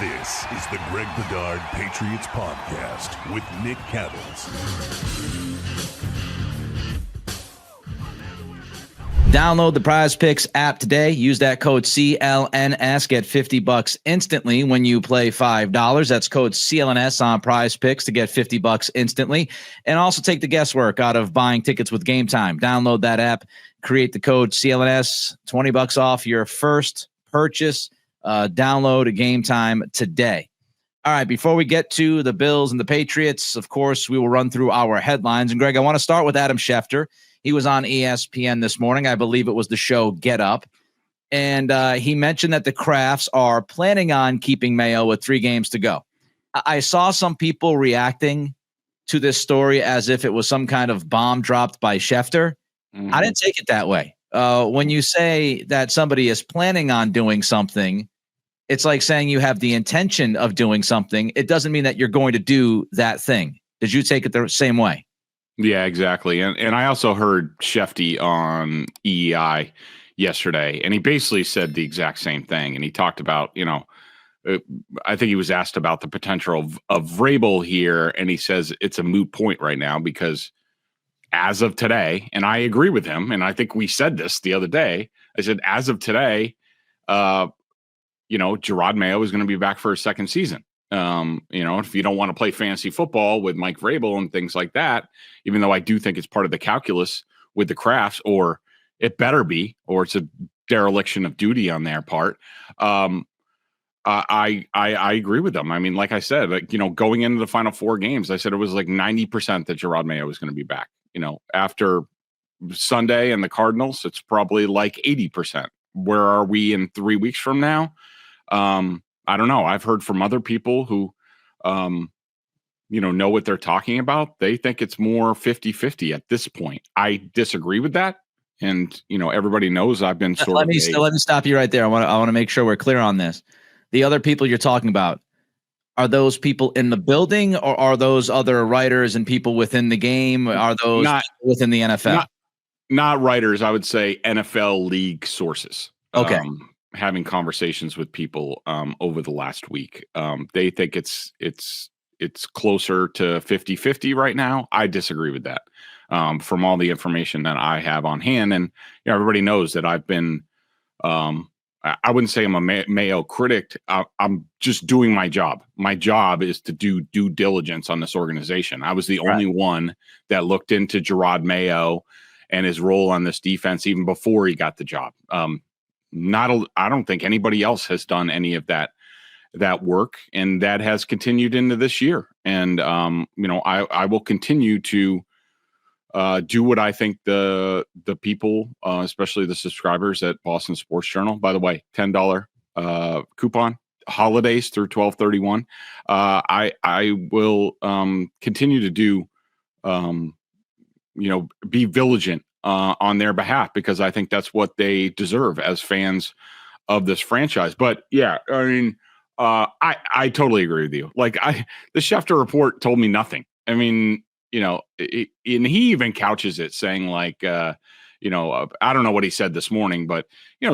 This is the Greg Bedard Patriots Podcast with Nick Cattles. Download the Prize Picks app today. Use that code CLNS. Get $50 instantly when you play $5. That's code CLNS on Prize Picks to get $50 instantly. And also take the guesswork out of buying tickets with Game Time. Download that app. Create the code CLNS. $20 off your first purchase. Download a Game Time today. All right, before we get to the Bills and the Patriots, of course, we will run through our headlines. And, Greg, I want to start with Adam Schefter. He was on ESPN this morning. I believe it was the show Get Up. And he mentioned that the Krafts are planning on keeping Mayo with 3 games to go. I saw some people reacting to this story as if it was some kind of bomb dropped by Schefter. I didn't take it that way. When you say that somebody is planning on doing something, it's like saying you have the intention of doing something. It doesn't mean that you're going to do that thing. Did you take it the same way? Yeah, exactly. And I also heard Shefty on EEI yesterday, and he basically said the exact same thing. And he talked about, I think he was asked about the potential of Vrabel here, and he says it's a moot point right now because as of today, and I agree with him, and I think we said this the other day, I said, as of today, Gerard Mayo is going to be back for a second season. If you don't want to play fantasy football with Mike Vrabel and things like that, even though I do think it's part of the calculus with the Krafts, or it better be, or it's a dereliction of duty on their part. I agree with them. I mean, like I said, going into the final 4 games, I said it was like 90% that Gerard Mayo was going to be back. After Sunday and the Cardinals, it's probably like 80%. Where are we in 3 weeks from now? I don't know. I've heard from other people who, know what they're talking about. They think it's more 50-50 at this point. I disagree with that. And, everybody knows I've been let me stop you right there. I want to make sure we're clear on this. The other people you're talking about, are those people in the building, or are those other writers and people within the game? Are those within the NFL? Not writers. I would say NFL league sources. Okay. Having conversations with people over the last week. They think it's closer to 50-50 right now. I disagree with that from all the information that I have on hand. And everybody knows that I've been, I wouldn't say I'm a Mayo critic. I'm just doing my job. My job is to do due diligence on this organization. I was the only one that looked into Gerard Mayo and his role on this defense even before he got the job. I don't think anybody else has done any of that work, and that has continued into this year. And I will continue to do what I think the people, especially the subscribers at Boston Sports Journal. By the way, $10 coupon, holidays through 12/31. I will continue to do be vigilant on their behalf, because I think that's what they deserve as fans of this franchise. But yeah, I mean, I totally agree with you. Like the Schefter report told me nothing. I mean, and he even couches it saying like, I don't know what he said this morning, but,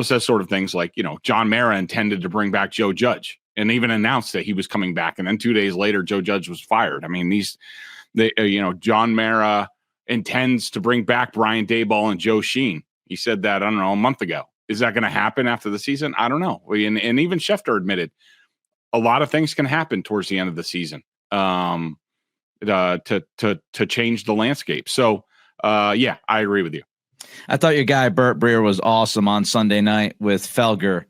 says sort of things like, John Mara intended to bring back Joe Judge and even announced that he was coming back. And then 2 days later, Joe Judge was fired. I mean, John Mara intends to bring back Brian Daboll and Joe Sheen. He said that, I don't know, a month ago. Is that going to happen after the season? I don't know. And even Schefter admitted a lot of things can happen towards the end of the season to change the landscape. So, I agree with you. I thought your guy Burt Breer was awesome on Sunday night with Felger.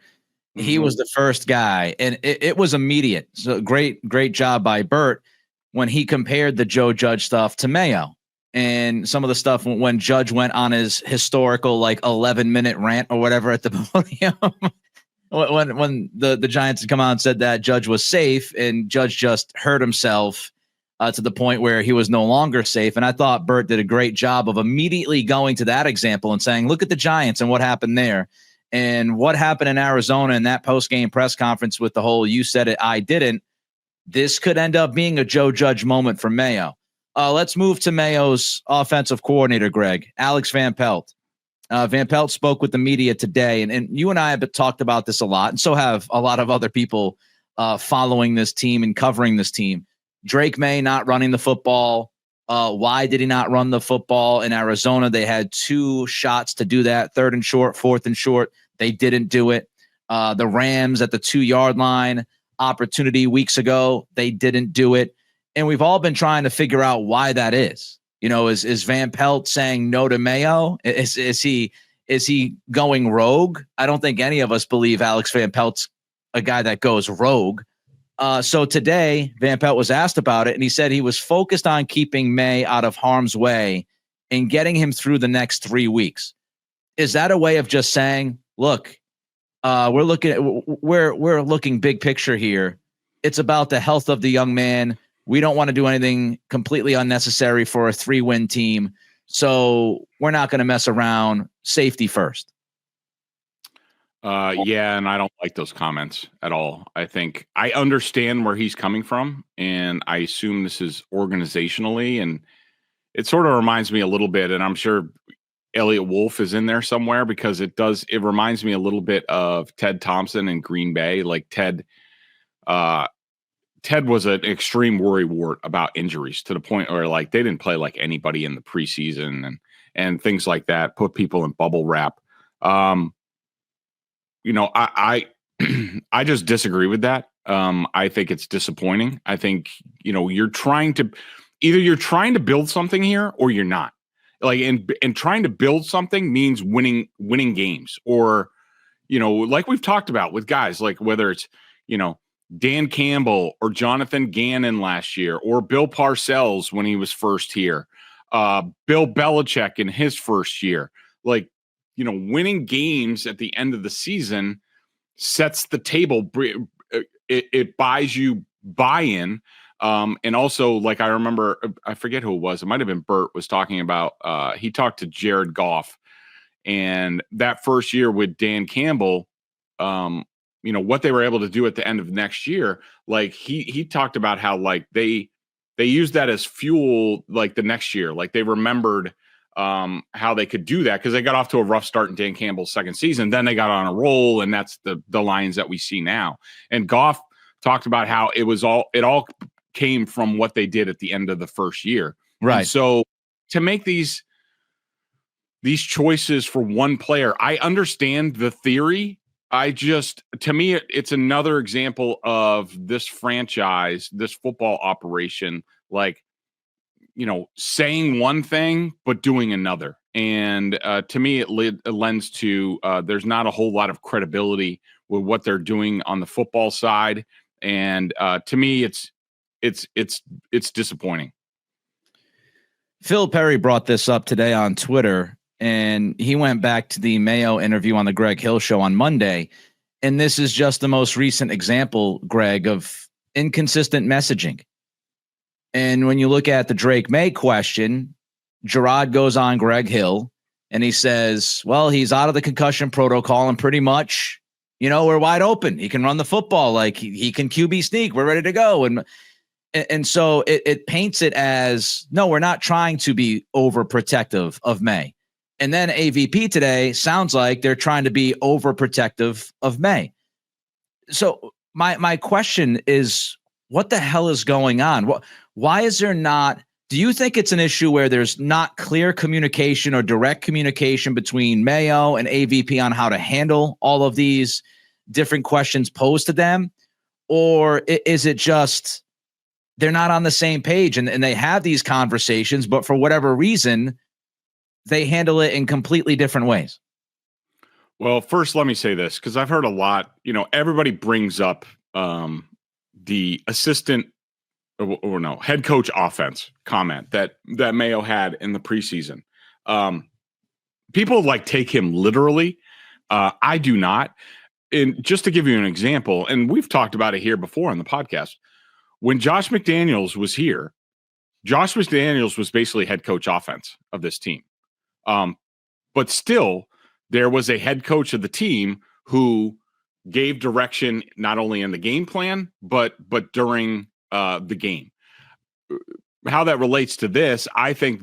He was the first guy, and it was immediate. So great job by Burt when he compared the Joe Judge stuff to Mayo. And some of the stuff when Judge went on his historical 11-minute rant or whatever at the podium, when the Giants had come out and said that Judge was safe, and Judge just hurt himself to the point where he was no longer safe. And I thought Burt did a great job of immediately going to that example and saying, look at the Giants and what happened there, and what happened in Arizona in that post-game press conference with the whole "you said it, I didn't." This could end up being a Joe Judge moment for Mayo. Let's move to Mayo's offensive coordinator, Greg, Alex Van Pelt. Van Pelt spoke with the media today, and you and I have talked about this a lot, and so have a lot of other people following this team and covering this team. Drake Maye not running the football. Why did he not run the football in Arizona? They had 2 shots to do that, 3rd and short, 4th and short. They didn't do it. The Rams at the 2-yard line opportunity weeks ago, they didn't do it. And we've all been trying to figure out why that is. Is Van Pelt saying no to Mayo? Is he going rogue? I don't think any of us believe Alex Van Pelt's a guy that goes rogue. So today, Van Pelt was asked about it, and he said he was focused on keeping Maye out of harm's way and getting him through the next 3 weeks. Is that a way of just saying, look, we're looking big picture here. It's about the health of the young man. We don't want to do anything completely unnecessary for a 3-win team. So we're not going to mess around. Safety first. Yeah, and I don't like those comments at all. I think I understand where he's coming from, and I assume this is organizationally, and it sort of reminds me a little bit, and I'm sure Elliot Wolf is in there somewhere because it reminds me a little bit of Ted Thompson in Green Bay. Like Ted was an extreme worrywart about injuries to the point where like they didn't play like anybody in the preseason and things like that, put people in bubble wrap. I just disagree with that. I think it's disappointing. I think, you're trying to build something here or you're not. Like, and trying to build something means winning games or, like we've talked about with guys, like whether it's, Dan Campbell or Jonathan Gannon last year or Bill Parcells when he was first here, Bill Belichick in his first year, like, winning games at the end of the season sets the table. It buys you buy-in. And also, like, I remember, I forget who it was. It might've been Bert was talking about, he talked to Jared Goff and that first year with Dan Campbell, what they were able to do at the end of next year. Like he talked about how like they used that as fuel, like the next year, like they remembered how they could do that because they got off to a rough start in Dan Campbell's second season. Then they got on a roll, and that's the Lions that we see now. And Goff talked about how it all came from what they did at the end of the first year. Right. And so to make these choices for one player, I understand the theory. To me, it's another example of this franchise, this football operation, like, saying one thing, but doing another. And to me, it lends to there's not a whole lot of credibility with what they're doing on the football side. And to me, it's disappointing. Phil Perry brought this up today on Twitter, and he went back to the Mayo interview on the Greg Hill show on Monday. And this is just the most recent example, Greg, of inconsistent messaging. And when you look at the Drake Maye question, Gerard goes on Greg Hill and he says, well, he's out of the concussion protocol and pretty much, we're wide open. He can run the football. Like he can QB sneak. We're ready to go. And so it paints it as, no, we're not trying to be overprotective of Maye. And then AVP today sounds like they're trying to be overprotective of Maye. So my question is, what the hell is going on? Why is there not? Do you think it's an issue where there's not clear communication or direct communication between Mayo and AVP on how to handle all of these different questions posed to them? Or is it just they're not on the same page and they have these conversations, but for whatever reason, they handle it in completely different ways? Well, first, let me say this, because I've heard a lot, everybody brings up the assistant or no head coach offense comment that Mayo had in the preseason. People like take him literally. I do not. And just to give you an example, and we've talked about it here before on the podcast, when Josh McDaniels was here, Josh McDaniels was basically head coach offense of this team. But still, there was a head coach of the team who gave direction not only in the game plan, but during the game. How that relates to this, I don't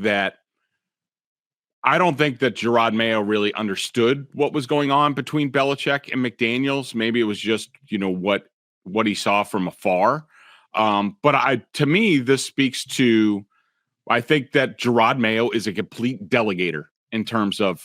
think that Gerard Mayo really understood what was going on between Belichick and McDaniels. Maybe it was just, what he saw from afar. But to me, this speaks to, I think that Gerard Mayo is a complete delegator in terms of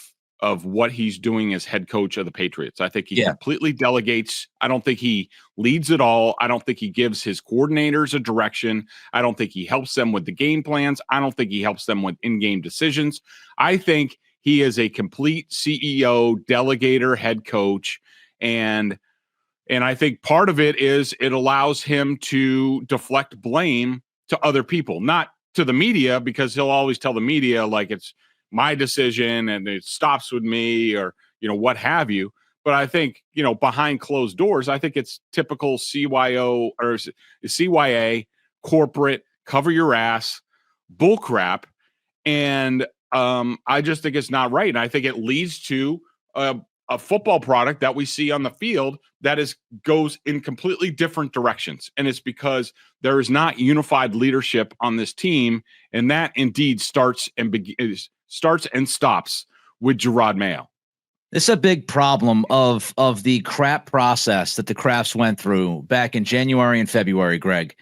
what he's doing as head coach of the Patriots. I think he completely delegates. I don't think he leads at all. I don't think he gives his coordinators a direction. I don't think he helps them with the game plans. I don't think he helps them with in-game decisions. I think he is a complete CEO, delegator, head coach. And I think part of it is it allows him to deflect blame to other people, not to the media, because he'll always tell the media like it's my decision and it stops with me, or, what have you. But I think, behind closed doors, I think it's typical CYO or CYA corporate cover your ass bullcrap. And I just think it's not right. And I think it leads to a football product that we see on the field that goes in completely different directions. And it's because there is not unified leadership on this team. And that indeed starts and stops with Gerard Mayo. This is a big problem of the crap process that the Krafts went through back in January and February, Greg,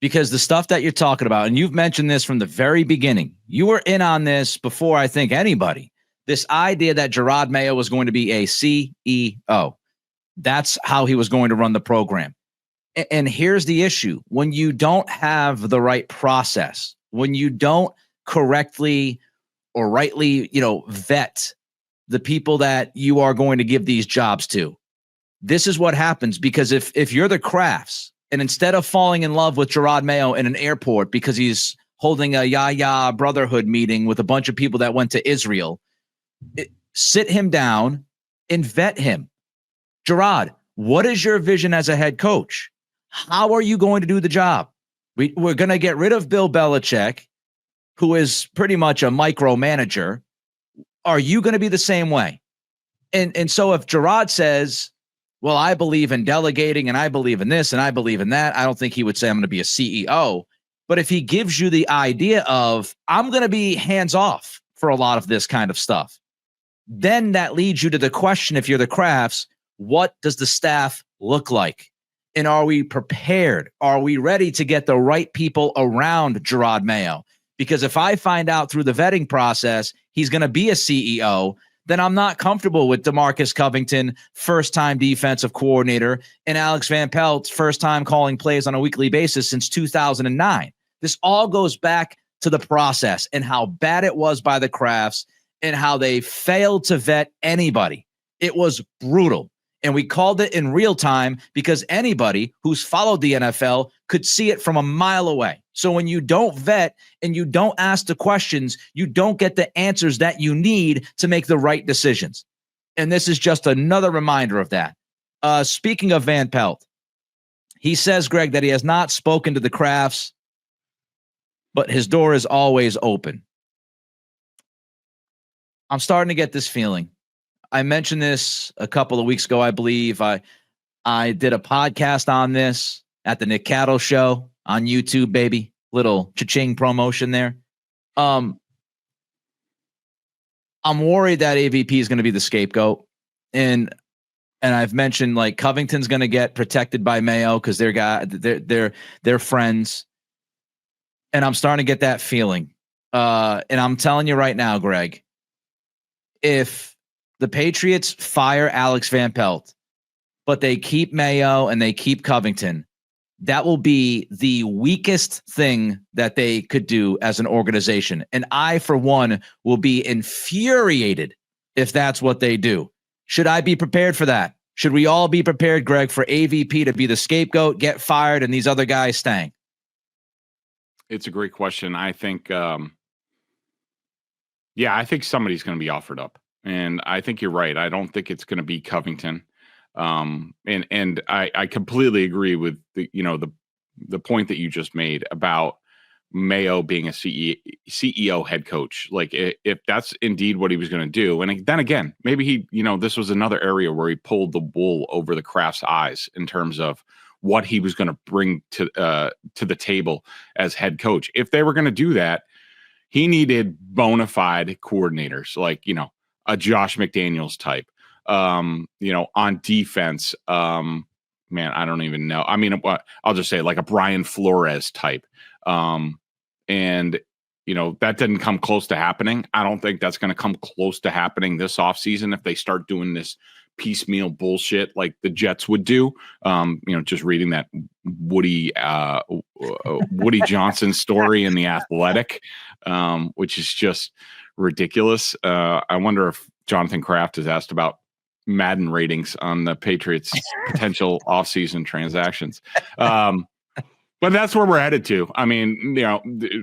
because the stuff that you're talking about, and you've mentioned this from the very beginning, you were in on this before I think anybody, this idea that Gerard Mayo was going to be a CEO. That's how he was going to run the program. And here's the issue. When you don't have the right process, when you don't correctly or rightly, vet the people that you are going to give these jobs to, this is what happens. Because if you're the Krafts, and instead of falling in love with Gerard Mayo in an airport because he's holding a Yahya Brotherhood meeting with a bunch of people that went to Israel, sit him down and vet him. Gerard, what is your vision as a head coach? How are you going to do the job? We're going to get rid of Bill Belichick, who is pretty much a micromanager. Are you going to be the same way? And so if Gerard says, well, I believe in delegating and I believe in this and I believe in that, I don't think he would say I'm going to be a CEO. But if he gives you the idea of I'm going to be hands off for a lot of this kind of stuff, then that leads you to the question, if you're the Krafts, what does the staff look like? And are we prepared? Are we ready to get the right people around Gerard Mayo? Because if I find out through the vetting process he's going to be a CEO, then I'm not comfortable with DeMarcus Covington, first-time defensive coordinator, and Alex Van Pelt, first-time calling plays on a weekly basis since 2009. This all goes back to the process and how bad it was by the Krafts and how they failed to vet anybody. It was brutal. And we called it in real time because anybody who's followed the NFL could see it from a mile away. So when you don't vet and you don't ask the questions, you don't get the answers that you need to make the right decisions. And this is just another reminder of that. Speaking of Van Pelt, he says, Greg, that he has not spoken to the Krafts, but his door is always open. I'm starting to get this feeling. I mentioned this a couple of weeks ago, I believe. I did a podcast on this at the Nick Cattles show on YouTube, baby. Little cha-ching promotion there. I'm worried that AVP is going to be the scapegoat. And I've mentioned like Covington's going to get protected by Mayo because they're friends. And I'm starting to get that feeling. And I'm telling you right now, Greg, if the Patriots fire Alex Van Pelt, but they keep Mayo and they keep Covington, that will be the weakest thing that they could do as an organization. And I, for one, will be infuriated if that's what they do. Should I be prepared for that? Should we all be prepared, Greg, for AVP to be the scapegoat, get fired, and these other guys staying? It's a great question. I think, I think somebody's going to be offered up. And I think you're right. I don't think it's going to be Covington. And I completely agree with the point that you just made about Mayo being a CEO head coach. Like if that's indeed what he was going to do. And then again, maybe this was another area where he pulled the wool over the Kraft's eyes in terms of what he was going to bring to the table as head coach. If they were going to do that, he needed bona fide coordinators, like, a Josh McDaniels type, on defense, man, I don't even know. I mean, I'll just say like a Brian Flores type. And, that didn't come close to happening. I don't think that's going to come close to happening this offseason if they start doing this piecemeal bullshit like the Jets would do. Just reading that Woody Johnson story in The Athletic, which is just ridiculous. I wonder if Jonathan Kraft is asked about Madden ratings on the Patriots' potential offseason transactions. But that's where we're headed to. I mean,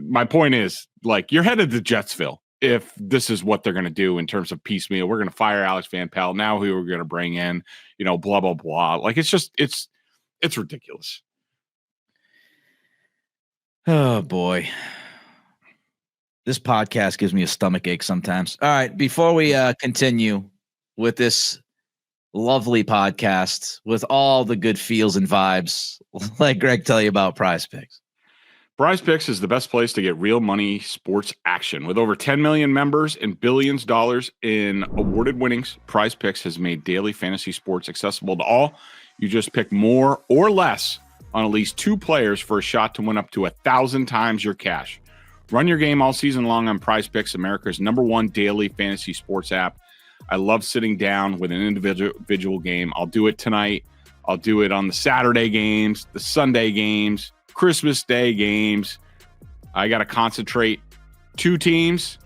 my point is, like, you're headed to Jetsville if this is what they're going to do in terms of piecemeal. We're going to fire Alex Van Pelt. Now who we're going to bring in, blah, blah, blah. Like, it's ridiculous. Oh, boy. This podcast gives me a stomach ache sometimes. All right, before we continue with this lovely podcast with all the good feels and vibes, let Greg tell you about Prize Picks. Prize Picks is the best place to get real money sports action. With over 10 million members and billions of dollars in awarded winnings, Prize Picks has made daily fantasy sports accessible to all. You just pick more or less on at least 2 players for a shot to win up to 1,000 times your cash. Run your game all season long on Prize Picks, America's #1 daily fantasy sports app. I love sitting down with an individual game. I'll do it tonight. I'll do it on the Saturday games, the Sunday games, Christmas Day games. I got to concentrate. 2 teams,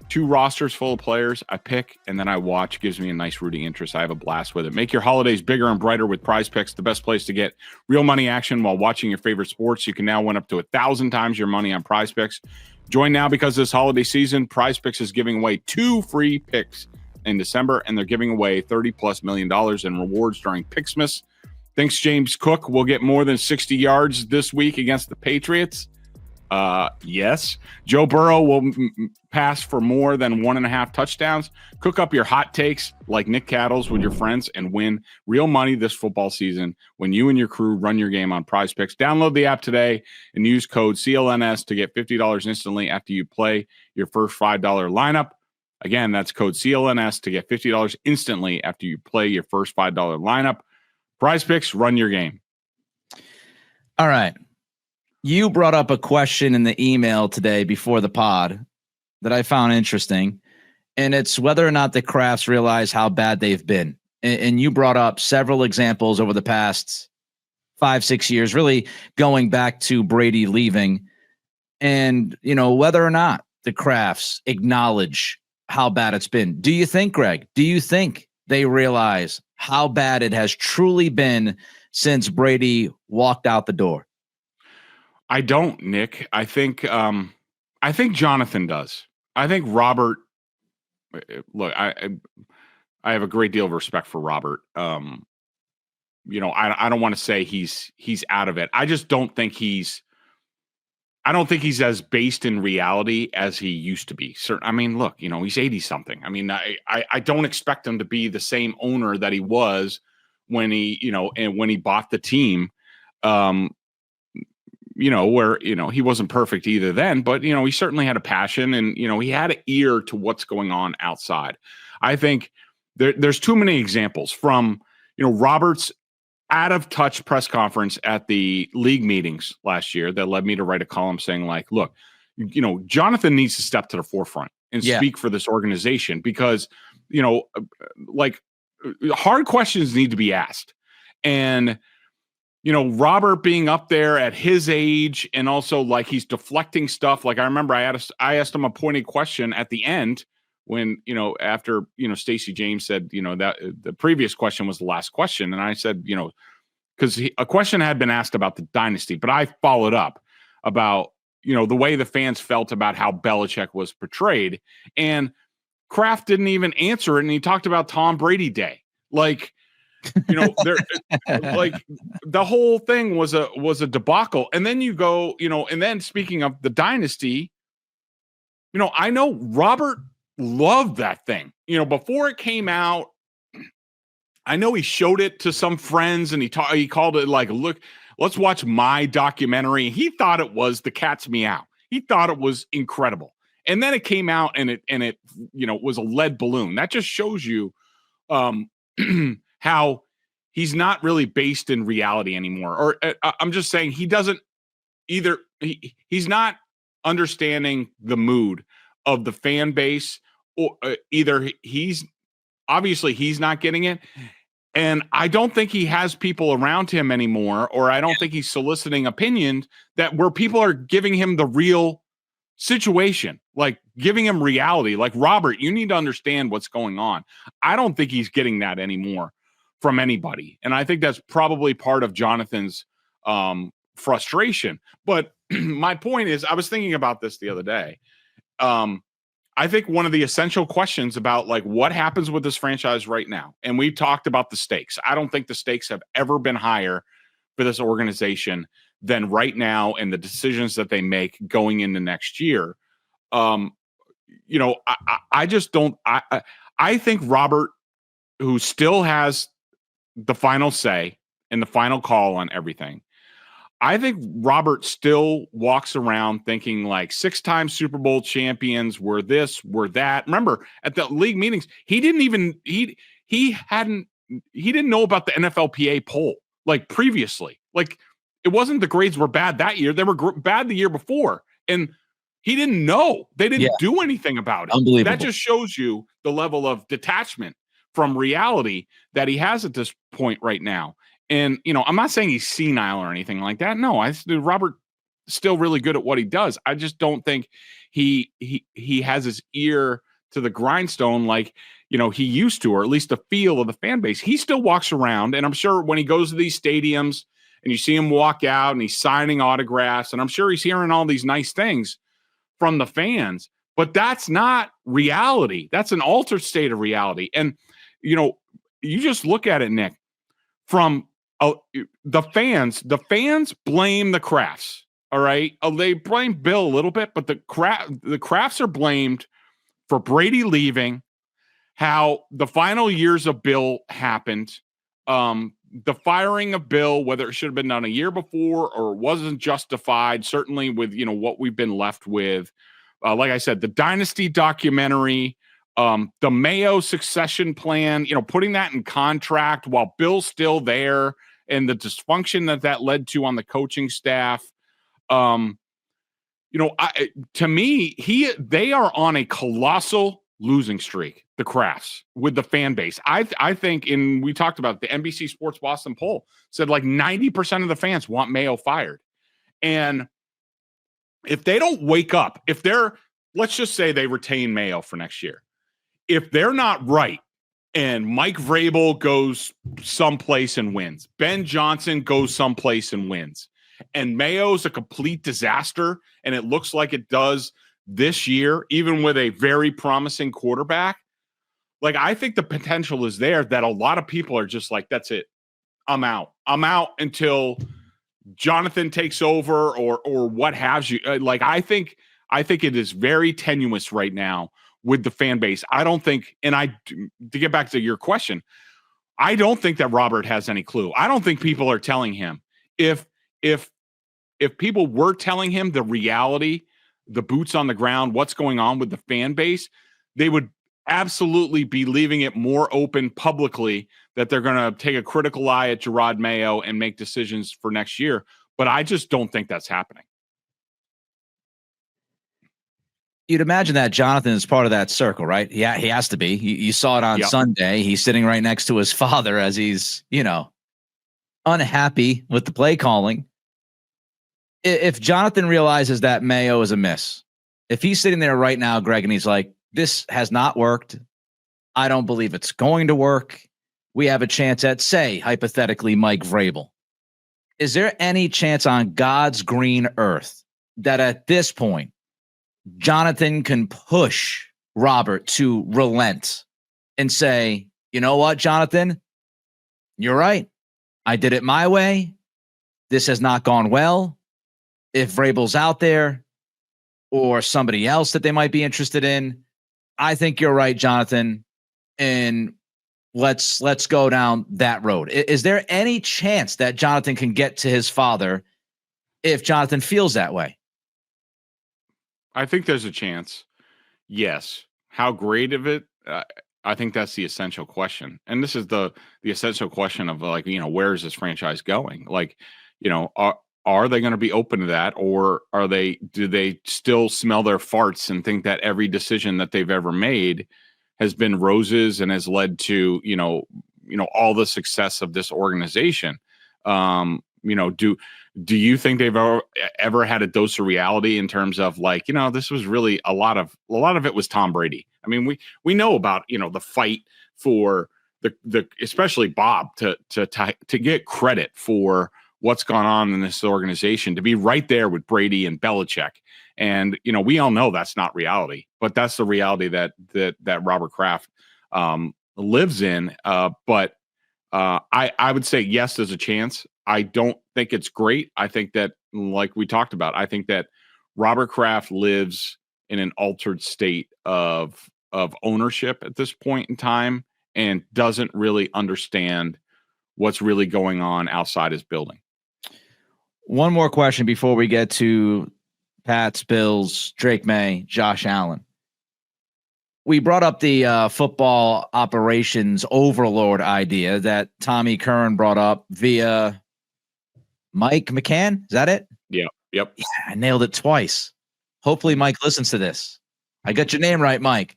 2 rosters full of players. I pick and then I watch. Gives me a nice rooting interest. I have a blast with it. Make your holidays bigger and brighter with Prize Picks, the best place to get real money action while watching your favorite sports. You can now win up to 1,000 times your money on Prize Picks. Join now because this holiday season, Prize Picks is giving away 2 free picks in December, and they're giving away $30+ million in rewards during Picksmas. Thinks James Cook will get more than 60 yards this week against the Patriots? Yes. Joe Burrow will pass for more than 1.5 touchdowns. Cook up your hot takes like Nick Cattles with your friends and win real money this football season when you and your crew run your game on Prize Picks. Download the app today and use code CLNS to get $50 instantly after you play your first $5 lineup. Again, that's code CLNS to get $50 instantly after you play your first $5 lineup. Prize Picks, run your game. All right. You brought up a question in the email today before the pod that I found interesting, and it's whether or not the Krafts realize how bad they've been. And you brought up several examples over the past 5-6 years, really going back to Brady leaving, and whether or not the Krafts acknowledge how bad it's been. Do you think, Greg, they realize how bad it has truly been since Brady walked out the door? I don't, Nick. I think Jonathan does. I think Robert. Look, I have a great deal of respect for Robert. I don't want to say he's out of it. I just don't think he's. I don't think he's as based in reality as he used to be. I mean, look, he's 80 something. I mean, I don't expect him to be the same owner that he was when he bought the team. Where, he wasn't perfect either then, but, he certainly had a passion and, he had an ear to what's going on outside. I think there's too many examples from, Robert's out of touch press conference at the league meetings last year that led me to write a column saying like, look, Jonathan needs to step to the forefront and speak for this organization because, hard questions need to be asked. And, Robert being up there at his age and also like he's deflecting stuff. Like I remember I asked him a pointed question at the end when, after, Stacey James said, that the previous question was the last question. And I said, because a question had been asked about the dynasty, but I followed up about, the way the fans felt about how Belichick was portrayed. And Kraft didn't even answer it. And he talked about Tom Brady Day. Like, like the whole thing was a debacle. And then you go, and then speaking of the dynasty, I know Robert loved that thing, before it came out. I know he showed it to some friends and he called it like, look, let's watch my documentary. He thought it was The Cat's Meow. He thought it was incredible. And then it came out and it was a lead balloon. That just shows you, how he's not really based in reality anymore. Or I'm just saying he doesn't either. He's not understanding the mood of the fan base, or either he's not getting it. And I don't think he has people around him anymore, or I don't think he's soliciting opinions that where people are giving him the real situation, like giving him reality. Like, Robert, you need to understand what's going on. I don't think he's getting that anymore from anybody. And I think that's probably part of Jonathan's frustration. But my point is, I was thinking about this the other day. I think one of the essential questions about like what happens with this franchise right now, and we talked about the stakes. I don't think the stakes have ever been higher for this organization than right now, and the decisions that they make going into next year. I just don't. I think Robert, who still has the final say and the final call on everything, I think Robert still walks around thinking like 6-time Super Bowl champions were this, were that. Remember, at the league meetings, he didn't know about the NFLPA poll like previously. Like, it wasn't the grades were bad that year; they were bad the year before, and he didn't know. They didn't do anything about it. Unbelievable. That just shows you the level of detachment from reality that he has at this point right now. And, I'm not saying he's senile or anything like that. No, Robert still really good at what he does. I just don't think he has his ear to the grindstone like, he used to, or at least the feel of the fan base. He still walks around, and I'm sure when he goes to these stadiums and you see him walk out and he's signing autographs, and I'm sure he's hearing all these nice things from the fans, but that's not reality. That's an altered state of reality. And, you just look at it, Nick, from the fans blame the Krafts. All right. They blame Bill a little bit, but the Krafts are blamed for Brady leaving, how the final years of Bill happened, the firing of Bill, whether it should have been done a year before or wasn't justified, certainly with, what we've been left with. Like I said, the Dynasty documentary, the Mayo succession plan, putting that in contract while Bill's still there, and the dysfunction that led to on the coaching staff. To me, they are on a colossal losing streak, the Krafts, with the fan base. I think, and we talked about the NBC Sports Boston poll said like 90% of the fans want Mayo fired. And if they don't wake up, let's just say they retain Mayo for next year. If they're not right, and Mike Vrabel goes someplace and wins, Ben Johnson goes someplace and wins, and Mayo's a complete disaster, and it looks like it does this year, even with a very promising quarterback, like, I think the potential is there that a lot of people are just like, that's it. I'm out until Jonathan takes over or what have you. Like, I think it is very tenuous right now with the fan base. I don't think, to get back to your question, I don't think that Robert has any clue. I don't think people are telling him. If people were telling him the reality, the boots on the ground, what's going on with the fan base, they would absolutely be leaving it more open publicly that they're going to take a critical eye at Gerard Mayo and make decisions for next year. But I just don't think that's happening. You'd imagine that Jonathan is part of that circle, right? Yeah, he has to be. You saw it on Sunday. He's sitting right next to his father as he's, unhappy with the play calling. If Jonathan realizes that Mayo is a miss, if he's sitting there right now, Greg, and he's like, this has not worked. I don't believe it's going to work. We have a chance at, say, hypothetically, Mike Vrabel. Is there any chance on God's green earth that at this point, Jonathan can push Robert to relent and say, you know what, Jonathan, you're right. I did it my way. This has not gone well. If Vrabel's out there or somebody else that they might be interested in, I think you're right, Jonathan. And let's go down that road. Is there any chance that Jonathan can get to his father if Jonathan feels that way? I think there's a chance. Yes. How great of it? I think that's the essential question. And this is the essential question of like, where is this franchise going? Like, are they going to be open to that, or do they still smell their farts and think that every decision that they've ever made has been roses and has led to, all the success of this organization? Do you think they've ever had a dose of reality in terms of like, this was really a lot of it was Tom Brady. I mean, we know about, the fight for the especially Bob to get credit for what's gone on in this organization, to be right there with Brady and Belichick. And, we all know that's not reality, but that's the reality that Robert Kraft lives in. But I would say yes, there's a chance. I don't think it's great. I think that, like we talked about, I think that Robert Kraft lives in an altered state of ownership at this point in time and doesn't really understand what's really going on outside his building. One more question before we get to Pats, Bills, Drake Maye, Josh Allen. We brought up the football operations overlord idea that Tommy Curran brought up via Mike McCann. Is that it? Yeah. Yep. Yeah, I nailed it twice. Hopefully Mike listens to this. I got your name right, Mike.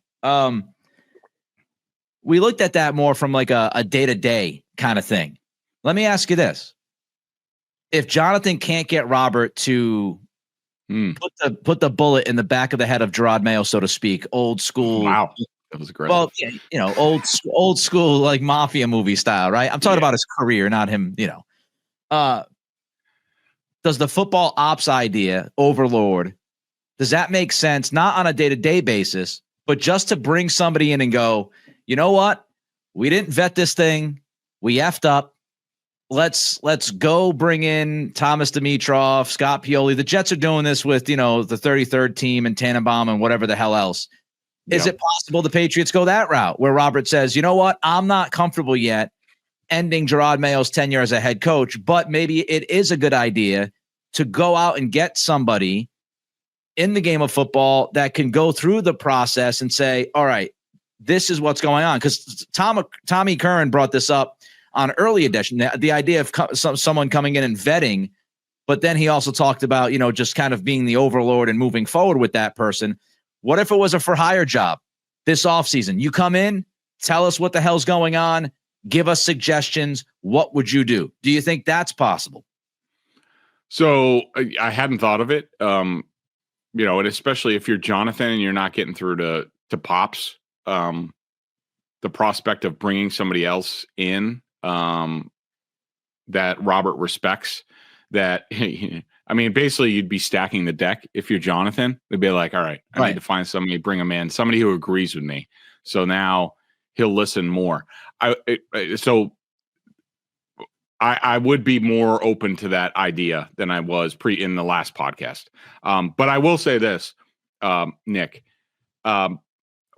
We looked at that more from like a day-to-day kind of thing. Let me ask you this. If Jonathan can't get Robert to put the bullet in the back of the head of Gerard Mayo, so to speak, old school. Wow. That was great. Well, yeah, old school, like mafia movie style, right? I'm talking about his career, not him, does the football ops idea, overlord, does that make sense? Not on a day-to-day basis, but just to bring somebody in and go, you know what? We didn't vet this thing. We effed up. Let's go bring in Thomas Dimitroff, Scott Pioli. The Jets are doing this with, the 33rd team and Tannenbaum and whatever the hell else. Is it possible the Patriots go that route where Robert says, you know what? I'm not comfortable yet ending Gerard Mayo's tenure as a head coach, but maybe it is a good idea to go out and get somebody in the game of football that can go through the process and say, all right, this is what's going on. Because Tommy Curran brought this up on early edition, the idea of someone coming in and vetting, but then he also talked about, just kind of being the overlord and moving forward with that person. What if it was a for hire job this offseason? You come in, tell us what the hell's going on, give us suggestions. What would you do? Do you think that's possible? So I hadn't thought of it. And especially if you're Jonathan and you're not getting through to Pops, the prospect of bringing somebody else in that Robert respects, that, I mean, basically you'd be stacking the deck. If you're Jonathan, they'd be like, all right, I need to find somebody, bring him in, somebody who agrees with me. So now he'll listen more. I would be more open to that idea than I was in the last podcast. But I will say this, Nick,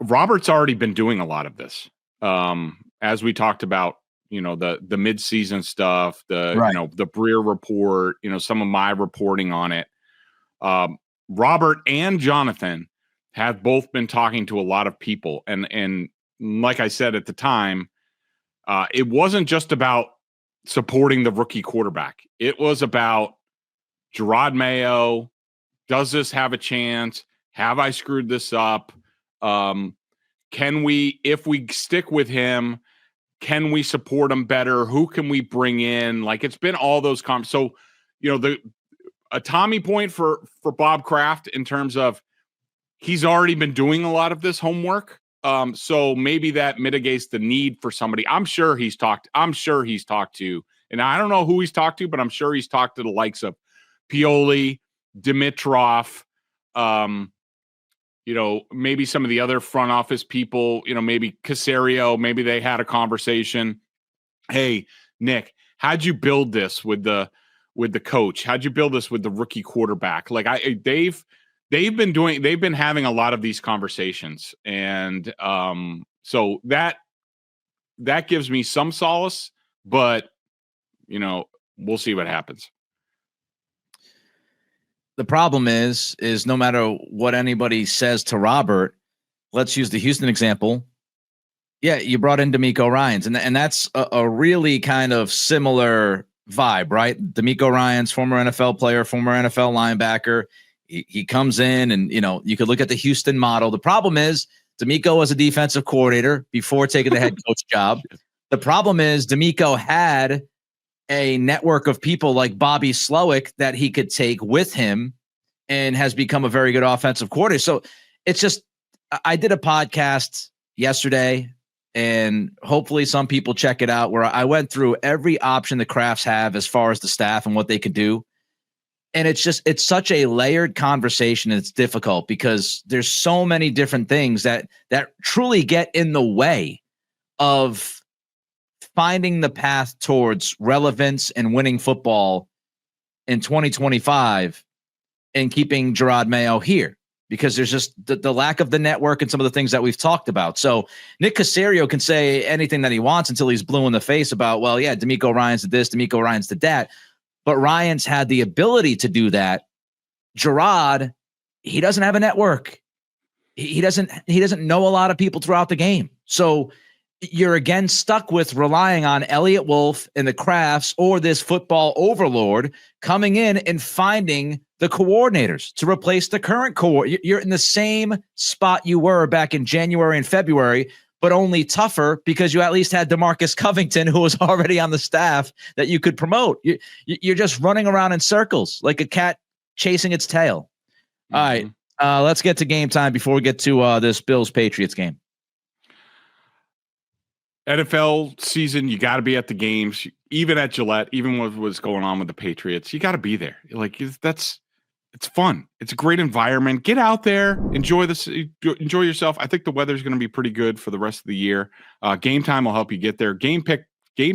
Robert's already been doing a lot of this. As we talked about, the mid-season stuff, the Breer report, some of my reporting on it. Robert and Jonathan have both been talking to a lot of people. And like I said at the time, it wasn't just about supporting the rookie quarterback. It was about Gerard Mayo. Does this have a chance? Have I screwed this up? Can we, if we stick with him, can we support him better? Who can we bring in? Like, it's been all those So, a Tommy point for Bob Kraft in terms of he's already been doing a lot of this homework. So maybe that mitigates the need for somebody. I'm sure he's talked to, and I don't know who he's talked to, but I'm sure he's talked to the likes of Pioli, Dimitroff, maybe some of the other front office people, maybe Caserio, maybe they had a conversation. Hey, Nick, how'd you build this with the coach? How'd you build this with the rookie quarterback? Like they've been having a lot of these conversations. And so that gives me some solace, but we'll see what happens. The problem is no matter what anybody says to Robert, let's use the Houston example. Yeah, you brought in D'Amico Ryans, and that's a really kind of similar vibe, right? D'Amico Ryans, former NFL player, former NFL linebacker. He comes in, and you could look at the Houston model. The problem is D'Amico was a defensive coordinator before taking the head coach job. The problem is D'Amico had a network of people like Bobby Slowick that he could take with him, and has become a very good offensive coordinator. So it's just, I did a podcast yesterday, and hopefully some people check it out, where I went through every option the Krafts have as far as the staff and what they could do. And it's such a layered conversation. And it's difficult because there's so many different things that truly get in the way of finding the path towards relevance and winning football in 2025 and keeping Gerard Mayo here, because there's just the lack of the network and some of the things that we've talked about. So Nick Caserio can say anything that he wants until he's blue in the face about, well, yeah, D'Amico Ryans did this, D'Amico Ryans did that. But Ryans had the ability to do that. Gerard, he doesn't have a network. He doesn't know a lot of people throughout the game. So you're again stuck with relying on Elliott Wolf and the Krafts, or this football overlord coming in and finding the coordinators to replace the current coordinator. You're in the same spot you were back in January and February, but only tougher because you at least had DeMarcus Covington, who was already on the staff that you could promote. You're just running around in circles like a cat chasing its tail. Mm-hmm. All right, let's get to game time before we get to this Bills-Patriots game. NFL season, you got to be at the games, even at Gillette, even with what's going on with the Patriots. You got to be there. Like, it's fun. It's a great environment. Get out there, enjoy yourself. I think the weather's going to be pretty good for the rest of the year. Game Time will help you get there. Game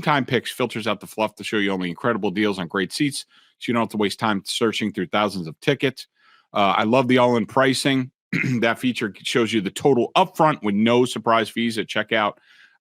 Time Picks filters out the fluff to show you only incredible deals on great seats, so you don't have to waste time searching through thousands of tickets. I love the all-in pricing. That feature shows you the total upfront with no surprise fees at checkout.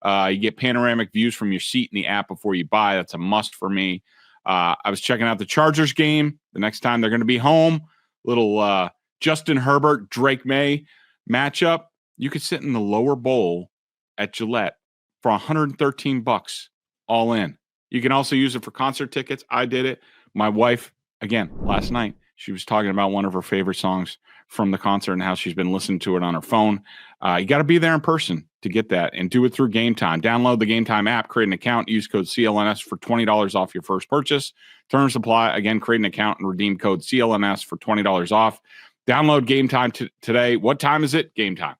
You get panoramic views from your seat in the app before you buy. That's a must for me. I was checking out the Chargers game. The next time they're going to be home, little Justin Herbert, Drake Maye matchup. You could sit in the lower bowl at Gillette for $113 all in. You can also use it for concert tickets. I did it. My wife, again, last night, she was talking about one of her favorite songs from the concert and how she's been listening to it on her phone. You got to be there in person to get that, and do it through Game Time. Download the Game Time app, create an account, use code CLNS for $20 off your first purchase. Terms apply. Again, create an account and redeem code CLNS for $20 off. Download Game Time today. What time is it? Game Time.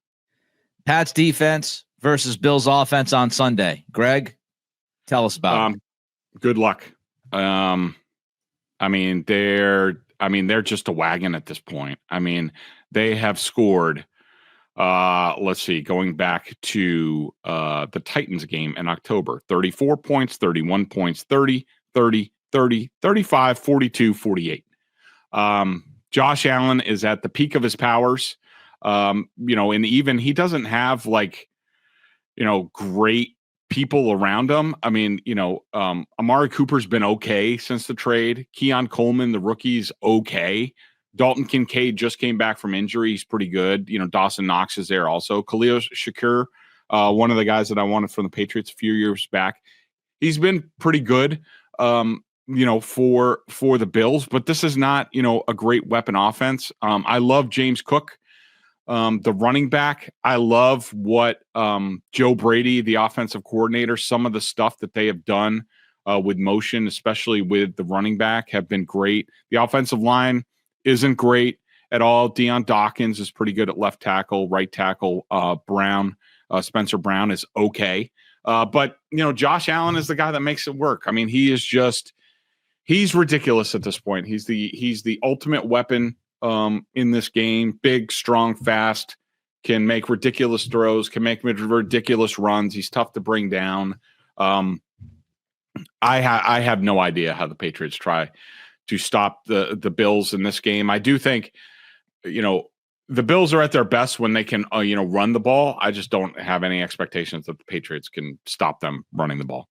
Pats defense versus Bills offense on Sunday. Greg, tell us about it. Good luck. They're just a wagon at this point. I mean, they have scored, let's see, going back to the Titans game in October, 34 points, 31 points, 30, 30, 30, 35, 42, 48. Josh Allen is at the peak of his powers. And even he doesn't have great people around him. I mean, Amari Cooper's been okay since the trade. Keon Coleman, the rookie's okay. Dalton Kincaid just came back from injury. He's pretty good. Dawson Knox is there also. Khalil Shakur, one of the guys that I wanted from the Patriots a few years back. He's been pretty good, for the Bills, but this is not, a great weapon offense. I love James Cook, the running back. I love what Joe Brady, the offensive coordinator, some of the stuff that they have done with motion, especially with the running back, have been great. The offensive line isn't great at all. Deion Dawkins is pretty good at left tackle. Right tackle, Spencer Brown is okay. But Josh Allen is the guy that makes it work. I mean, he's ridiculous at this point. He's the ultimate weapon in this game. Big, strong, fast, can make ridiculous throws, can make ridiculous runs. He's tough to bring down. I have no idea how the Patriots try to stop the Bills in this game. I do think, the Bills are at their best when they can, run the ball. I just don't have any expectations that the Patriots can stop them running the ball.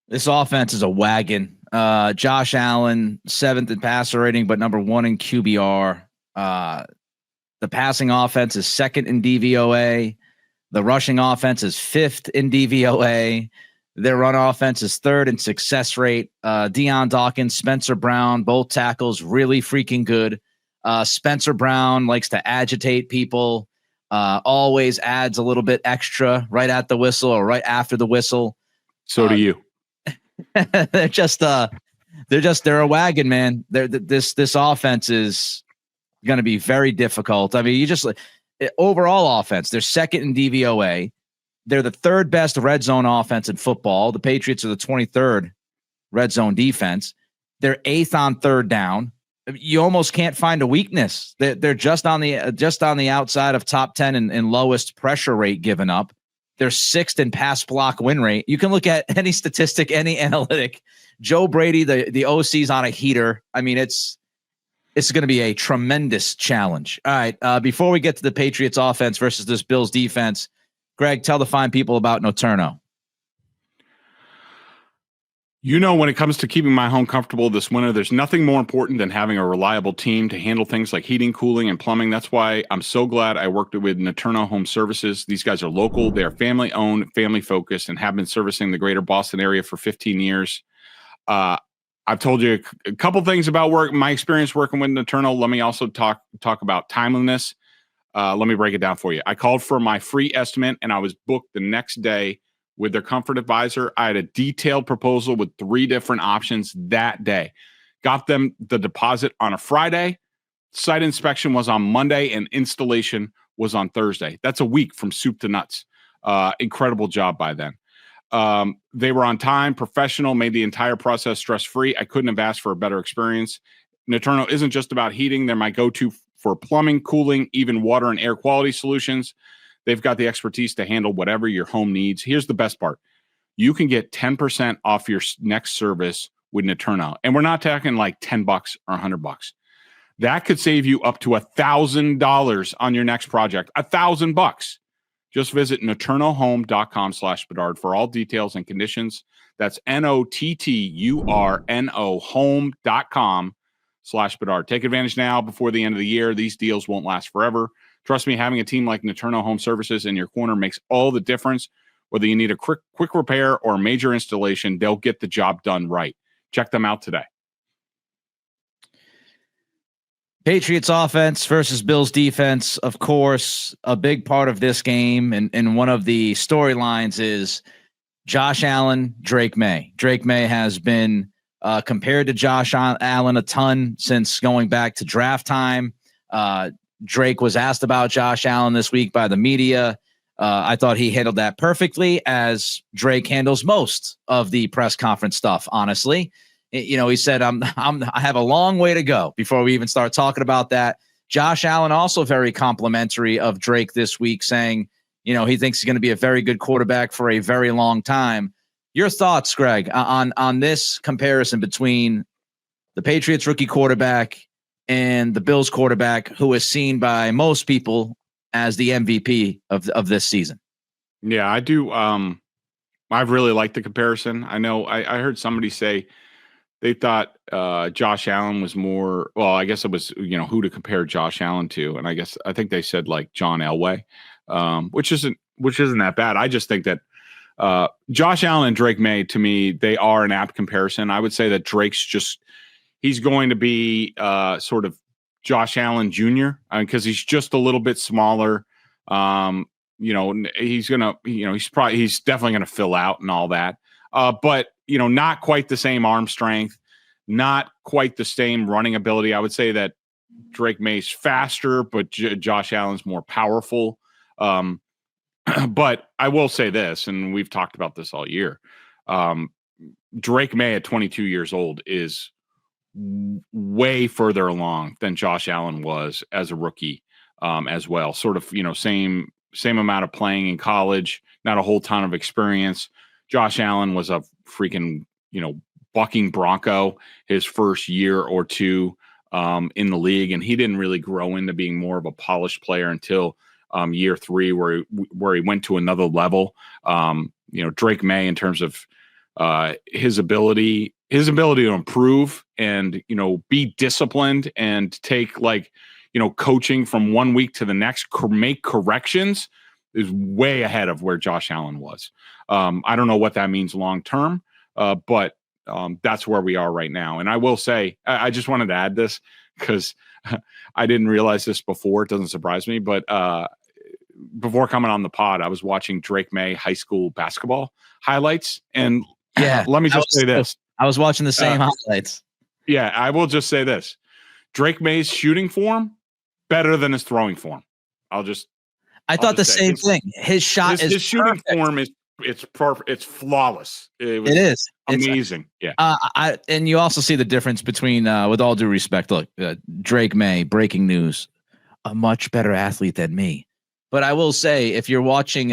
This offense is a wagon. Josh Allen, 7th in passer rating, but number 1 in QBR. The passing offense is 2nd in DVOA. The rushing offense is 5th in DVOA. Their run offense is 3rd in success rate. Deion Dawkins, Spencer Brown, both tackles really freaking good. Spencer Brown likes to agitate people, always adds a little bit extra right at the whistle or right after the whistle. So do you. They're a wagon, man. This offense is going to be very difficult. I mean, overall offense, they're 2nd in DVOA. They're the 3rd best red zone offense in football. The Patriots are the 23rd red zone defense. They're 8th on 3rd down. You almost can't find a weakness. They're just on the outside of top 10 in lowest pressure rate given up. They're 6th in pass block win rate. You can look at any statistic, any analytic. Joe Brady, the OC's on a heater. I mean, it's going to be a tremendous challenge. All right. Before we get to the Patriots offense versus this Bills defense, Greg, tell the fine people about Noturno. When it comes to keeping my home comfortable this winter, there's nothing more important than having a reliable team to handle things like heating, cooling, and plumbing. That's why I'm so glad I worked with Noturno Home Services. These guys are local. They are family-owned, family-focused, and have been servicing the greater Boston area for 15 years. I've told you a couple things about my experience working with Noturno. Let me also talk about timeliness. Let me break it down for you. I called for my free estimate, and I was booked the next day with their comfort advisor. I had a detailed proposal with 3 different options that day. Got them the deposit on a Friday. Site inspection was on Monday, and installation was on Thursday. That's a week from soup to nuts. Incredible job by them. They were on time, professional, made the entire process stress-free. I couldn't have asked for a better experience. Noturno isn't just about heating. They're my go-to for plumbing, cooling, even water and air quality solutions. They've got the expertise to handle whatever your home needs. Here's the best part. You can get 10% off your next service with Noturno. And we're not talking like $10 or $100. That could save you up to $1,000 on your next project. $1,000. Just visit NoturnoHome.com/Bedard for all details and conditions. That's NOTTURNO home.com/Bedard. Take advantage now before the end of the year. These deals won't last forever. Trust me, having a team like Noturno Home Services in your corner makes all the difference. Whether you need a quick repair or a major installation, they'll get the job done right. Check them out today. Patriots offense versus Bills defense, of course, a big part of this game. And one of the storylines is Josh Allen, Drake Maye. Drake Maye has been compared to Josh Allen a ton since going back to draft time. Drake was asked about Josh Allen this week by the media. I thought he handled that perfectly, as Drake handles most of the press conference stuff, honestly. He said, I have a long way to go before we even start talking about that. Josh Allen also very complimentary of Drake this week, saying, he thinks he's going to be a very good quarterback for a very long time. Your thoughts, Greg, on this comparison between the Patriots rookie quarterback and the Bills quarterback, who is seen by most people as the MVP of this season? Yeah, I do. I've really liked the comparison. I know I heard somebody say they thought Josh Allen was more, well, I guess it was, who to compare Josh Allen to. And I think they said like John Elway, which isn't that bad. I just think that Josh Allen and Drake Maye, to me, they are an apt comparison. I would say that he's going to be sort of Josh Allen Jr. Because he's just a little bit smaller. He's definitely going to fill out and all that. But not quite the same arm strength, not quite the same running ability. I would say that Drake Maye's faster, but Josh Allen's more powerful. But I will say this, and we've talked about this all year. Drake Maye at 22 years old is way further along than Josh Allen was as a rookie, as well. Sort of, same amount of playing in college, not a whole ton of experience. Josh Allen was a freaking, bucking bronco his first year or two in the league, and he didn't really grow into being more of a polished player until year 3, where he went to another level. Drake Maye, in terms of his ability to improve and be disciplined and take coaching from one week to the next, make corrections. is way ahead of where Josh Allen was. I don't know what that means long term, but that's where we are right now. And I will say, I just wanted to add this because I didn't realize this before. It doesn't surprise me, but before coming on the pod, I was watching Drake Maye high school basketball highlights. And let me just say this. I was watching the same highlights. Yeah, I will just say this. Drake Maye's shooting form better than his throwing form. I thought the same thing. His shot his shooting form is perfect. It's flawless. It is amazing. Yeah. And you also see the difference between, with all due respect, look, Drake Maye, breaking news, a much better athlete than me. But I will say, if you're watching,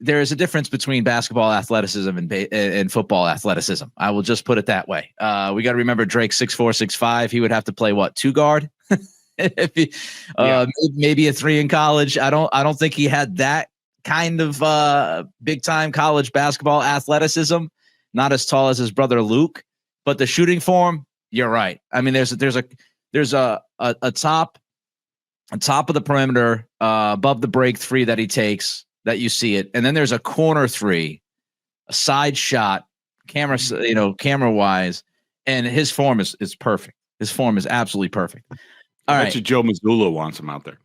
there is a difference between basketball athleticism and football athleticism. I will just put it that way. We got to remember Drake 6'4", 6'5". He would have to play what, 2 guard? If he, maybe a 3 in college. I don't think he had that kind of big time college basketball athleticism. Not as tall as his brother Luke, but the shooting form, you're right. I mean, there's a top of the perimeter, above the break 3 that he takes, that you see it, and then there's a corner 3, a side shot, camera wise, and his form is perfect. His form is absolutely perfect. I bet you Joe Mazzulla wants him out there.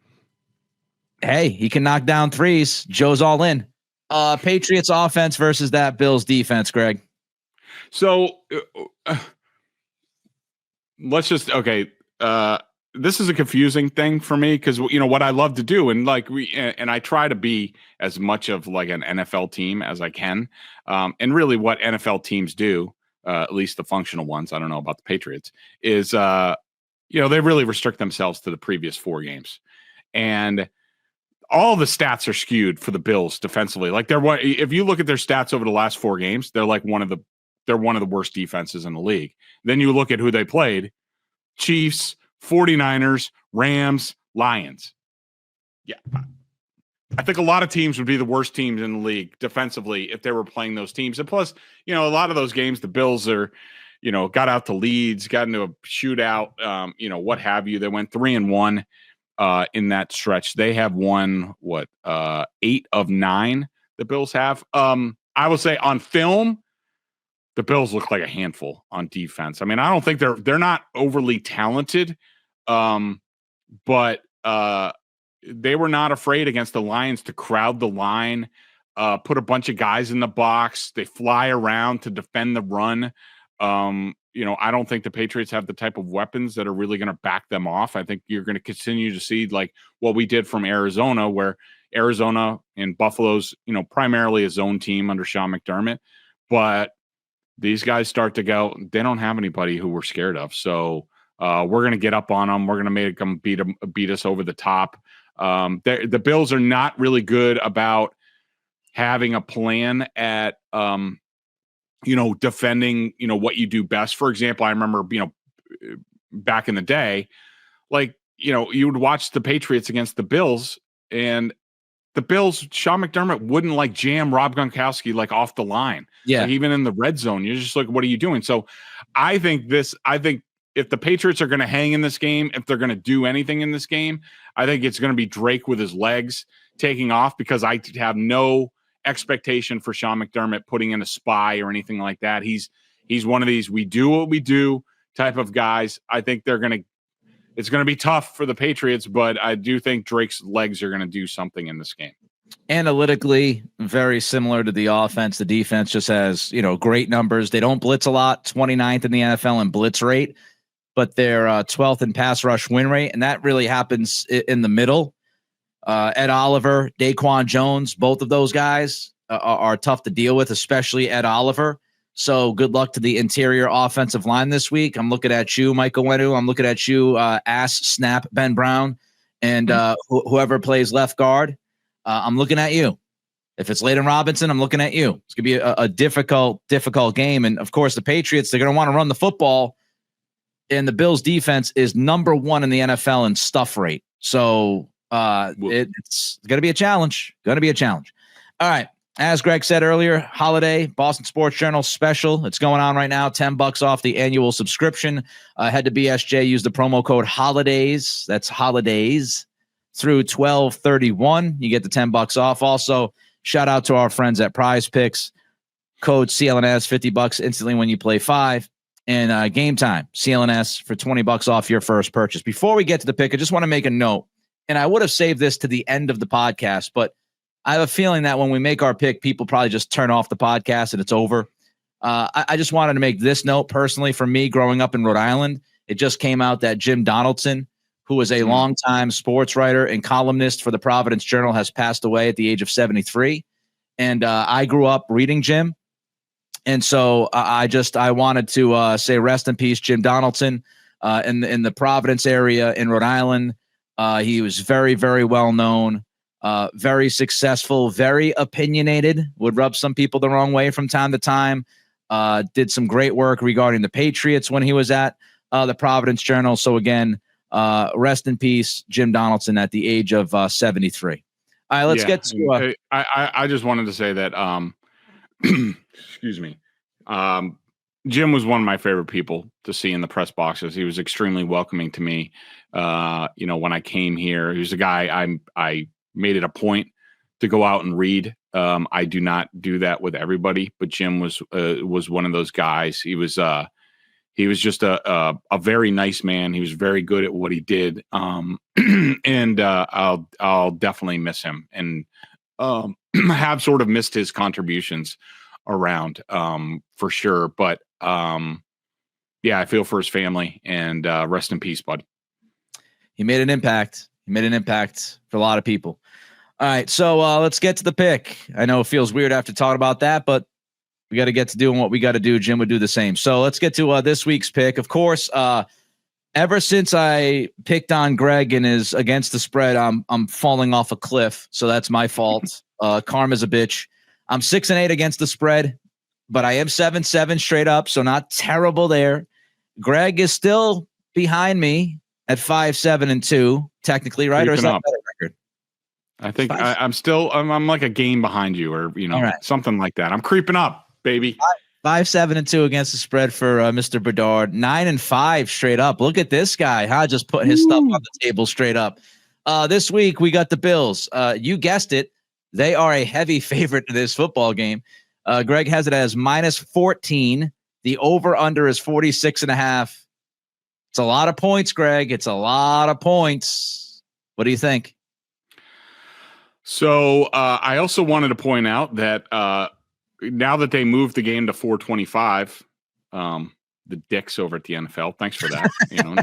Hey, he can knock down threes. Joe's all in. Patriots offense versus that Bills defense, Greg. So let's just this is a confusing thing for me because what I love to do, and I try to be as much of like an NFL team as I can, and really what NFL teams do, at least the functional ones, I don't know about the Patriots, is they really restrict themselves to the previous 4 games, and all the stats are skewed for the Bills defensively. Like if you look at their stats over the last 4 games, they're like one of the worst defenses in the league. Then you look at who they played: Chiefs, 49ers, Rams, Lions. Yeah. I think a lot of teams would be the worst teams in the league defensively if they were playing those teams. And plus, a lot of those games, the Bills are, got out to leads, got into a shootout, what have you. They went 3-1 in that stretch. They have won 8 of 9 the Bills have. I will say on film, the Bills look like a handful on defense. I mean, I don't think they're not overly talented, but they were not afraid against the Lions to crowd the line, put a bunch of guys in the box. They fly around to defend the run. I don't think the Patriots have the type of weapons that are really going to back them off. I think you're going to continue to see like what we did from Arizona, where Arizona and Buffalo's, primarily a zone team under Sean McDermott, but these guys start to go, they don't have anybody who we're scared of. So we're going to get up on them. We're going to make them beat us over the top. The Bills are not really good about having a plan at, defending, what you do best. For example, I remember, back in the day, you would watch the Patriots against the Bills, and the Bills, Sean McDermott wouldn't jam Rob Gronkowski off the line. Yeah. Even in the red zone, you're just like, what are you doing? So I think if the Patriots are going to hang in this game, if they're going to do anything in this game, I think it's going to be Drake with his legs taking off, because I have no expectation for Sean McDermott putting in a spy or anything like that. He's one of these, we do what we do type of guys. I think it's going to be tough for the Patriots, but I do think Drake's legs are going to do something in this game. Analytically, very similar to the offense. The defense just has, great numbers. They don't blitz a lot, 29th in the NFL in blitz rate, but they're 12th in pass rush win rate. And that really happens in the middle. Ed Oliver, Daquan Jones, both of those guys are tough to deal with, especially Ed Oliver. So good luck to the interior offensive line this week. I'm looking at you, Michael Wenu. I'm looking at you, ass snap Ben Brown, and whoever plays left guard. I'm looking at you. If it's Layden Robinson, I'm looking at you. It's going to be a difficult game. And, of course, the Patriots, they're going to want to run the football. And the Bills' defense is number 1 in the NFL in stuff rate. So it's going to be a challenge. All right. As Greg said earlier, holiday Boston Sports Journal special. It's going on right now. $10 off the annual subscription. Head to BSJ. Use the promo code HOLIDAYS. That's holidays. through 12/31. You get the $10 off. Also, shout out to our friends at Prize Picks. Code CLNS, $50 instantly when you play 5. And Game Time, CLNS, for $20 off your first purchase. Before we get to the pick, I just want to make a note. And I would have saved this to the end of the podcast, but I have a feeling that when we make our pick, people probably just turn off the podcast and it's over. I just wanted to make this note personally for me growing up in Rhode Island. It just came out that Jim Donaldson, who was a longtime sports writer and columnist for the Providence Journal, has passed away at the age of 73. And I grew up reading Jim. And so I wanted to say rest in peace, Jim Donaldson, in the Providence area in Rhode Island. He was very, very well known, very successful, very opinionated, would rub some people the wrong way from time to time. Did some great work regarding the Patriots when he was at the Providence Journal. So again, rest in peace, Jim Donaldson, at the age of 73. All right, let's get to. I just wanted to say that. Excuse me. Jim was one of my favorite people to see in the press boxes. He was extremely welcoming to me. When I came here, he was a guy I made it a point to go out and read. I do not do that with everybody, but Jim was one of those guys. He was just a very nice man. He was very good at what he did. And I'll definitely miss him and have sort of missed his contributions around for sure. But I feel for his family, and rest in peace, bud. He made an impact. He made an impact for a lot of people. All right, so let's get to the pick. I know it feels weird after talking about that, but we got to get to doing what we got to do. Jim would do the same. So let's get to this week's pick. Of course, ever since I picked on Greg and his against the spread, I'm falling off a cliff. So that's my fault. Karma's a bitch. I'm 6-8 against the spread, but I am 7-7 straight up, so not terrible there. Greg is still behind me at 5-7-2, technically, right? Creeping or is that up. a better record? I think I'm like a game behind you, or something like that. I'm creeping up, baby. 5-7-2 against the spread for Mr. Bedard. 9-5 straight up. Look at this guy, huh? Just putting his stuff on the table straight up. This week we got the Bills. You guessed it. They are a heavy favorite in this football game. Greg has it as -14. The over-under is 46.5. It's a lot of points, Greg. It's a lot of points. What do you think? So I also wanted to point out that now that they moved the game to 4:25, the dicks over at the NFL, thanks for that. Now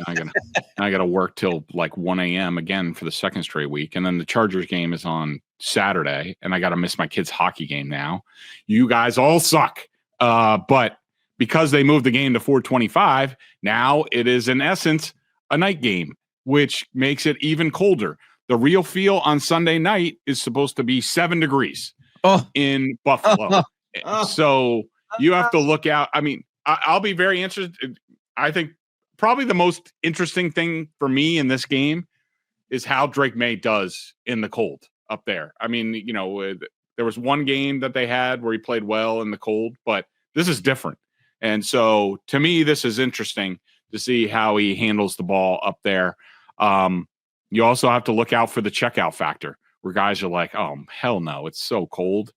I gotta work till like 1 a.m. again for the second straight week, and then the Chargers game is on Saturday, and I gotta miss my kids' hockey game now. You guys all suck. But because they moved the game to 4:25, now it is in essence a night game, which makes it even colder. The real feel on Sunday night is supposed to be 7 degrees in Buffalo. So you have to look out. I mean, I'll be very interested. I think probably the most interesting thing for me in this game is how Drake Maye does in the cold up there. I mean, there was one game that they had where he played well in the cold, but this is different. And so to me, this is interesting to see how he handles the ball up there. You also have to look out for the checkout factor where guys are like, oh, hell no, it's so cold,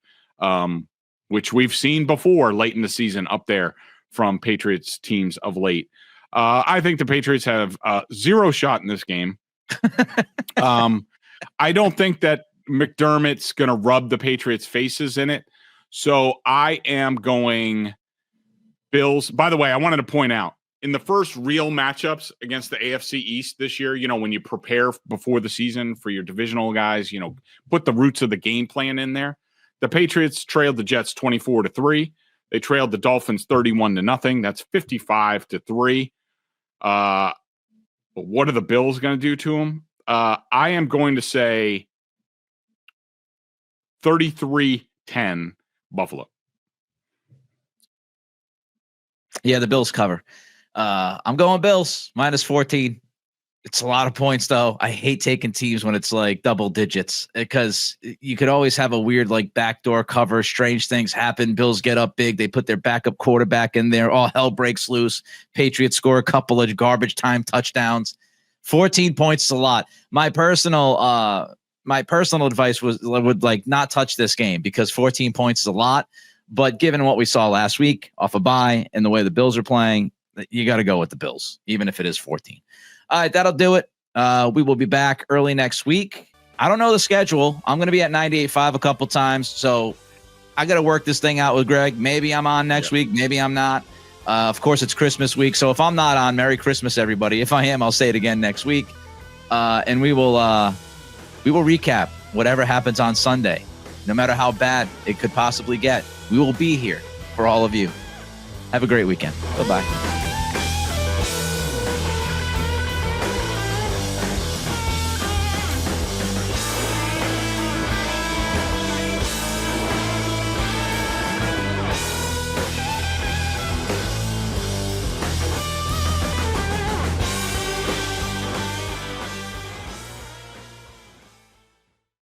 which we've seen before late in the season up there from Patriots teams of late. I think the Patriots have zero shot in this game. I don't think that McDermott's going to rub the Patriots' faces in it. So I am going Bills. By the way, I wanted to point out, in the first real matchups against the AFC East this year, when you prepare before the season for your divisional guys, put the roots of the game plan in there. The Patriots trailed the Jets 24-3. They trailed the Dolphins 31-0. That's 55-3. But what are the Bills going to do to them? I am going to say 33-10 Buffalo. Yeah, the Bills cover. I'm going Bills -14. It's a lot of points, though. I hate taking teams when it's like double digits because you could always have a weird like backdoor cover. Strange things happen. Bills get up big. They put their backup quarterback in there. All hell breaks loose. Patriots score a couple of garbage time touchdowns. 14 points is a lot. My personal advice would like not touch this game because 14 points is a lot. But given what we saw last week off a bye and the way the Bills are playing, you got to go with the Bills, even if it is 14. All right, that'll do it. We will be back early next week. I don't know the schedule. I'm going to be at 98.5 a couple times, so I got to work this thing out with Greg. Maybe I'm on next week. Maybe I'm not. Of course, it's Christmas week, so if I'm not on, Merry Christmas, everybody. If I am, I'll say it again next week, and we will recap whatever happens on Sunday, no matter how bad it could possibly get. We will be here for all of you. Have a great weekend. Bye-bye.